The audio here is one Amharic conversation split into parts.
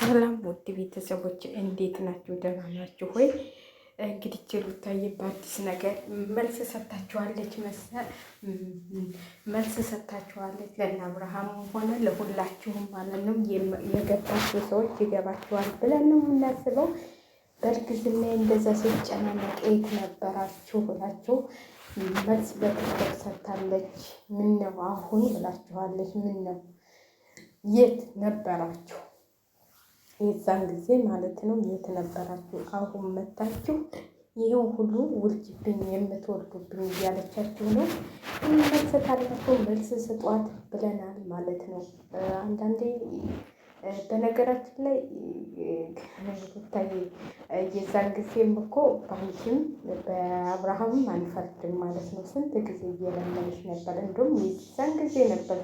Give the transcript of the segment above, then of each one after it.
ሰላም ውድ ቤተሰቦች እንዴት ናችሁ? ደህና ናችሁ ሆይ? እንግዲህ ሩታዬ በአዲስ ነገር መልስ ሰጥታችኋለች ለእነ አብርሃም ሆነ ለሁላችሁም ማለት ነው። የገባችሁ ሰዎች ይገባችኋል ብለን ነው የምናስበው። በእርግዝና እንደዛ ሲጨናነቅ የት ነበራችሁ ብላችሁ መልስ በትክክል ሰጥታለች። ምን ነው አሁን ብላችኋለች። ምን ነው የት ነበራችሁ? የዛን ጊዜ ማለት ነው የት ነበራችሁ? አሁን መታችሁ ይሄው ሁሉ ውርጅብኝ የምትወርዱብኝ እያለቻችሁ ነው። መልስ ካላችሁ መልስ ስጧት ብለናል ማለት ነው። አንዳንዴ በነገራችን ላይ ብታይ የዛን ጊዜም እኮ በአንቺም በአብርሃምም አንፈርድም ማለት ነው። ስንት ጊዜ እየለመነች ነበር። እንደውም የዛን ጊዜ ነበር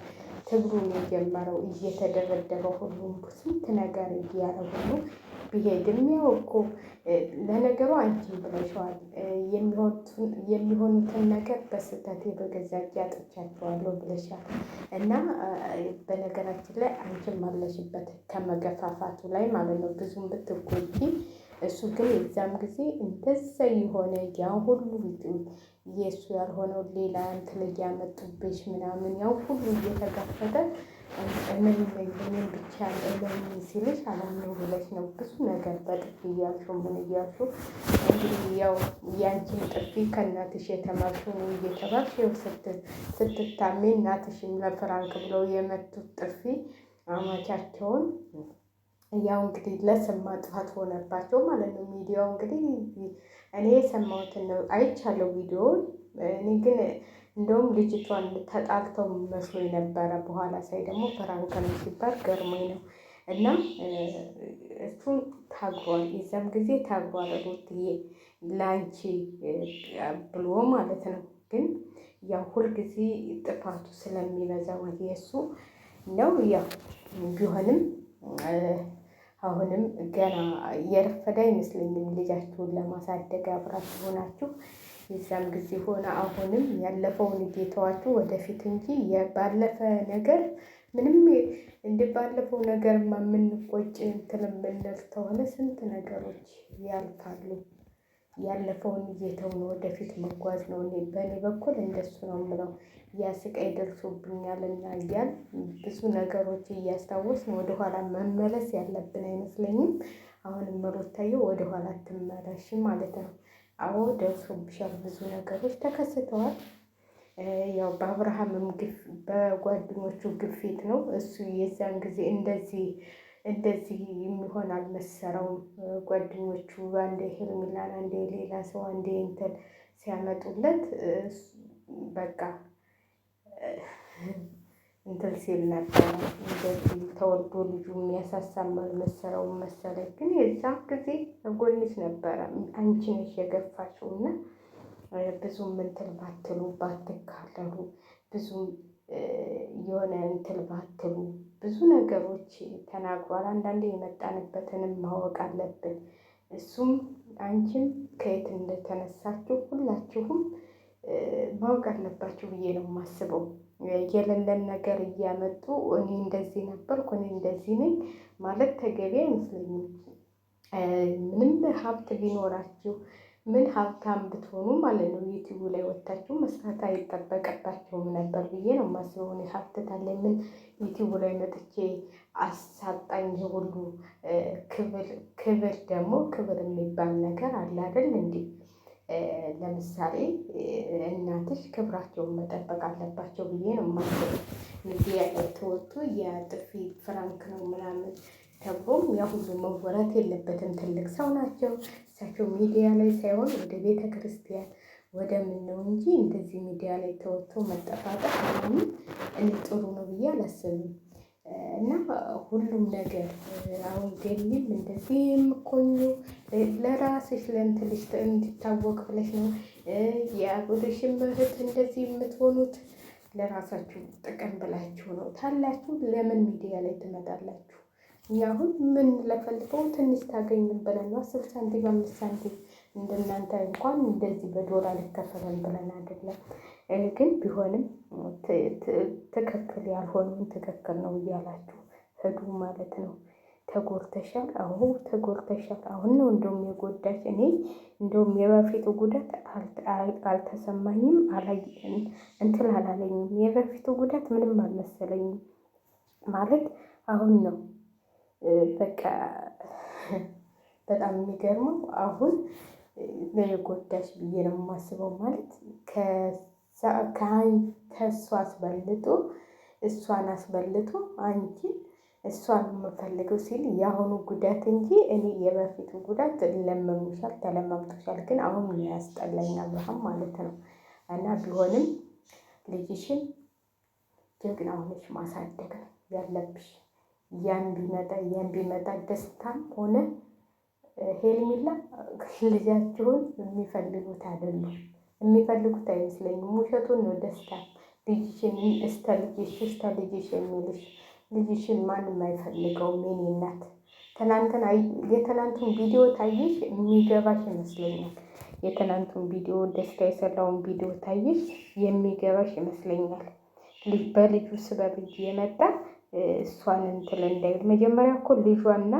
ትግሩን የጀመረው እየተደበደበ ሁሉም ስንት ነገር እያለ ሁሉ ቢሄድም ያው እኮ ለነገሩ አንቺም ብለሽዋል። የሚሆኑትን ነገር በስህተቴ በገዛ እጄ አጥቻቸዋለሁ ብለሻል። እና በነገራችን ላይ አንቺም አለሽበት ከመገፋፋቱ ላይ ማለት ነው ብዙም ብትጎጂ። እሱ ግን የዛም ጊዜ እንደዛ የሆነ ያ ሁሉ የእሱ ያልሆነው ሌላ እንትን እያመጡብሽ ምናምን ያው ሁሉ እየተጋፈጠ እመኝ እኔን ብቻ እመኝ ሲልሽ አላምነው ብለሽ ነው ብዙ ነገር በጥፊ እያልሽው ምን እያልሽው እንግዲህ ያው ያንቺን ጥፊ ከእናትሽ የተማርሽው ነው እየተባልሽ ያው ስትታሜ እናትሽም ለፍራንክ ብለው የመቱት ጥፊ አማቻቸውን ያው እንግዲህ ለስም ማጥፋት ሆነባቸው ማለት ነው። ሚዲያው እንግዲህ እኔ የሰማሁትን ነው አይቻለሁ ቪዲዮውን። እኔ ግን እንደውም ልጅቷን ተጣልተው መስሎኝ ነበረ። በኋላ ሳይ ደግሞ ፍራንክ ነው ሲባል ገርሞኝ ነው። እና እሱን ታግሯል፣ የዛም ጊዜ ታግሯል ሩትዬ ላንቺ ብሎ ማለት ነው። ግን ያው ሁልጊዜ ጥፋቱ ስለሚበዛ ወደ እሱ ነው። ያው ቢሆንም አሁንም ገና የረፈደ አይመስለኝም። ልጃችሁን ለማሳደግ አብራችሁ ሆናችሁ የዛም ጊዜ ሆነ አሁንም ያለፈውን ጌታዋችሁ ወደፊት እንጂ የባለፈ ነገር ምንም እንደ ባለፈው ነገር የምንቆጭ እንትን የምንል ተሆነ ስንት ነገሮች ያልፋሉ። ያለፈውን እየተውን ወደፊት መጓዝ ነው። እኔ በእኔ በኩል እንደሱ ነው የምለው። ያ ስቃይ ደርሶብኛል እና እያል ብዙ ነገሮች እያስታወስን ወደኋላ መመለስ ያለብን አይመስለኝም። አሁንም ሩታዬ ወደኋላ አትመለሽ ማለት ነው። አዎ ደርሶብሻል፣ ብዙ ነገሮች ተከስተዋል። ያው በአብርሃምም በጓደኞቹ ግፊት ነው። እሱ የዛን ጊዜ እንደዚህ የሚሆን አልመሰለውም። ጓደኞቹ አንዴ ሄርሜላን፣ አንዴ ሌላ ሰው፣ አንዴ እንትን ሲያመጡለት በቃ እንትን ሲል ነበረ። እንደዚህ ተወልዶ ልጁ የሚያሳሳም አልመሰለውም መሰለኝ። ግን የዛን ጊዜ ጎንሽ ነበረ። አንቺ ነሽ የገፋችው እና ብዙም እንትን ባትሉ ባትካለሉ ብዙም የሆነ እንትን ባትሉ ብዙ ነገሮች ተናግሯል። አንዳንዴ የመጣንበትንም ማወቅ አለብን። እሱም አንቺም ከየት እንደተነሳችሁ ሁላችሁም ማወቅ አለባችሁ ብዬ ነው የማስበው። የሌለን ነገር እያመጡ እኔ እንደዚህ ነበርኩ እኔ እንደዚህ ነኝ ማለት ተገቢ አይመስለኝም። ምንም ሀብት ቢኖራችሁ ምን ሀብታም ብትሆኑ ማለት ነው ዩቲዩብ ላይ ወጥታችሁ መስራት አይጠበቅባችሁም ነበር ብዬ ነው የማስበው። እኔ ሀብት ካለኝ ምን ዩቲዩብ ላይ መጥቼ አሳጣኝ ሁሉ ክብር ደግሞ ክብር የሚባል ነገር አለ አይደል እንዴ? ለምሳሌ እናትሽ ክብራቸውን መጠበቅ አለባቸው ብዬ ነው የማስበው። ሚዲያ ላይ ተወጡ የጥፊ ፍራንክ ነው ምናምን ተብሎም ያ ሁሉ መወራት የለበትም። ትልቅ ሰው ናቸው እሳቸው። ሚዲያ ላይ ሳይሆን ወደ ቤተ ክርስቲያን ወደ ምን ነው እንጂ እንደዚህ ሚዲያ ላይ ተወጥቶ መጠፋጠፍ ምናምን እኔ ጥሩ ነው ብዬ አላስብም። እና ሁሉም ነገር አሁን ገሊም እንደዚህ የምኮኙ ለራስሽ ለእንትልሽ እንዲታወቅ ብለሽ ነው። የአብርሽም እህት እንደዚህ የምትሆኑት ለራሳችሁ ጥቅም ብላችሁ ነው። ታላችሁ ለምን ሚዲያ ላይ ትመጣላችሁ? እኛ አሁን ምን ለፈልፈው ትንሽ ታገኙን ብለን ነው 10 ሳንቲም 5 ሳንቲም እንደናንተ እንኳን እንደዚህ በዶላር ይከፈላል ብለን አይደለም። ግን ቢሆንም ትክክል ያልሆነውን ትክክል ነው እያላችሁ ሂዱ ማለት ነው። ተጎድተሻል? አዎ ተጎድተሻል። አሁን ነው እንደውም የጎዳሽ። እኔ እንደውም የበፊቱ ጉዳት አልተሰማኝም፣ እንትን አላለኝም። የበፊቱ ጉዳት ምንም አልመሰለኝም ማለት አሁን ነው በቃ በጣም የሚገርመው አሁን የጎዳሽ ብዬ ነው የማስበው። ማለት ከእሷ አስበልጦ እሷን አስበልጦ አንቺን እሷን የምፈልገው ሲል የአሁኑ ጉዳት እንጂ እኔ የበፊቱ ጉዳት ለመሙሻል ተለማምጦሻል፣ ግን አሁን ያስጠላኝ አብርሃም ማለት ነው። እና ቢሆንም ልጅሽን ጀግና ሆነሽ ማሳደግ ያለብሽ። ያን ቢመጣ ደስታም ሆነ ሄርሜላ ልጃቸውን የሚፈልጉት አይደሉም፣ የሚፈልጉት አይመስለኝም። ውሸቱን ነው ደስታ። ልጅሽን እስተ ልጅሽ የሚልሽ ልጅሽን ማንም አይፈልገውም። የኔ እናት የትናንቱን ቪዲዮ ታየሽ የሚገባሽ ይመስለኛል። የትናንቱን ቪዲዮ ደስታ የሰራውን ቪዲዮ ታየሽ የሚገባሽ ይመስለኛል። በልጁ ስበብ የመጣ እሷን እንትን እንዳይል። መጀመሪያ እኮ ልጇና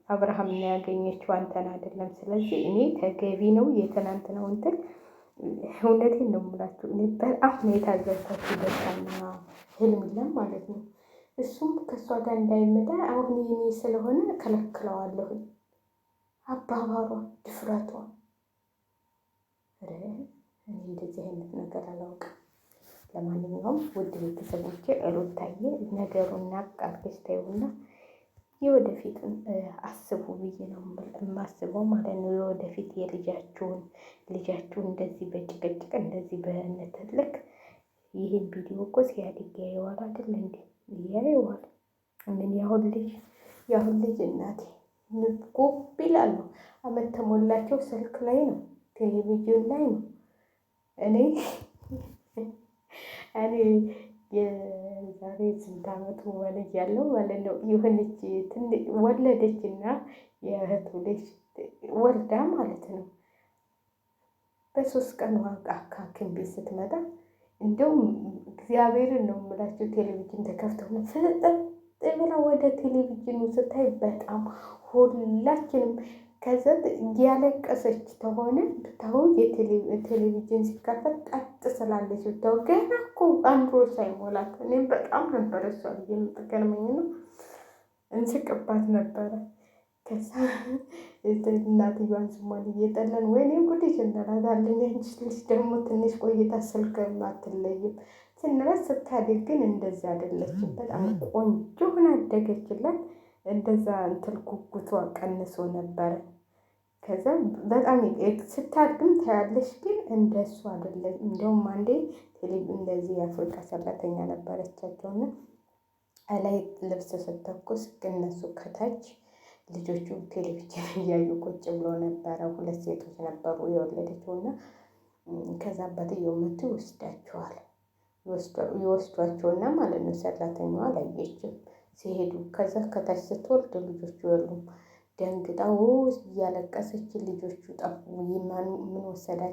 አብርሃም ነው ያገኘችው፣ አንተን አይደለም። ስለዚህ እኔ ተገቢ ነው የትናንትናው እንትን። እውነቴን ነው የምላችሁ። እኔ በጣም ነው የታዘብኳችሁ ደስታና ሄርሜላን ማለት ነው። እሱም ከእሷ ጋር እንዳይመጣ አሁን የኔ ስለሆነ ከለክለዋለሁ። አባባሯ፣ ድፍረቷ፣ እኔ እንደዚህ አይነት ነገር አላውቅም። ለማንኛውም ውድ ቤተሰቦቼ ሩታዬ ነገሩን አቃርገሽ ተይውና የወደፊቱን አስቡ ብዬ ነው የማስበው ማለት ነው። የወደፊት ልጃችሁን እንደዚህ በጭቅጭቅ እንደዚህ በንትልክ ይህን ቪዲዮ እኮ ሲያድግ ያየዋል አይደል እንዴ? ያየዋል። ምን ያሁን ልጅ እናቴ ጉብ ይላሉ። አመት ተሞላቸው ስልክ ላይ ነው፣ ቴሌቪዥን ላይ ነው። እኔ የዛሬ ስንት አመቱ ወልጅ ያለው ማለት ነው። የሆነች ወለደችና የእህቱ ልጅ ወልዳ ማለት ነው። በ3 ቀን ሐኪም ቤት ስትመጣ እንደውም እግዚአብሔርን ነው የምላቸው ቴሌቪዥን ተከፍተው ነው ፍጥጥ ብላ ወደ ቴሌቪዥኑ ስታይ በጣም ሁላችንም ከዛ ያለቀሰች ተሆነ ብታው የቴሌቪዥን ሲከፈት ቀጥ ስላለች ብታው ገና እኮ አንድ ወር ሳይሞላት እኔም በጣም ነበር እሷ የምትገርመኝ ነው እንስቅባት ነበረ። ከዛ እናትየዋን ስሟን እየጠለን ወይኔ ጉድሽ እንላታለን። ያንቺ ልጅ ደግሞ ትንሽ ቆይታ ስልክ አትለይም ስንላት ስታድግ ግን እንደዛ አይደለችም። በጣም ቆንጆ ሆና አደገችላት። እንደዛ እንትን ጉጉቷ ቀንሶ ነበረ። ከዛ በጣም ስታድግም ታያለሽ፣ ግን እንደሱ አይደለም። እንደውም አንዴ እንደዚህ የአፍሪካ ሰራተኛ ነበረቻቸውና ላይ ልብስ ስተኩስ እነሱ ከታች ልጆቹ ቴሌቪዥን እያዩ ቁጭ ብሎ ነበረ። 2 ሴቶች ነበሩ የወለደችውና ከዛ አባትየው መጥቶ ይወስዷቸውና ማለት ነው። ሰራተኛዋ አላየችም ሲሄዱ። ከዛ ከታች ስትወርድ ልጆቹ የሉም። ደንግጣ እያለቀሰች ልጆቹ ጠፉ። ምን ወሰዳቸው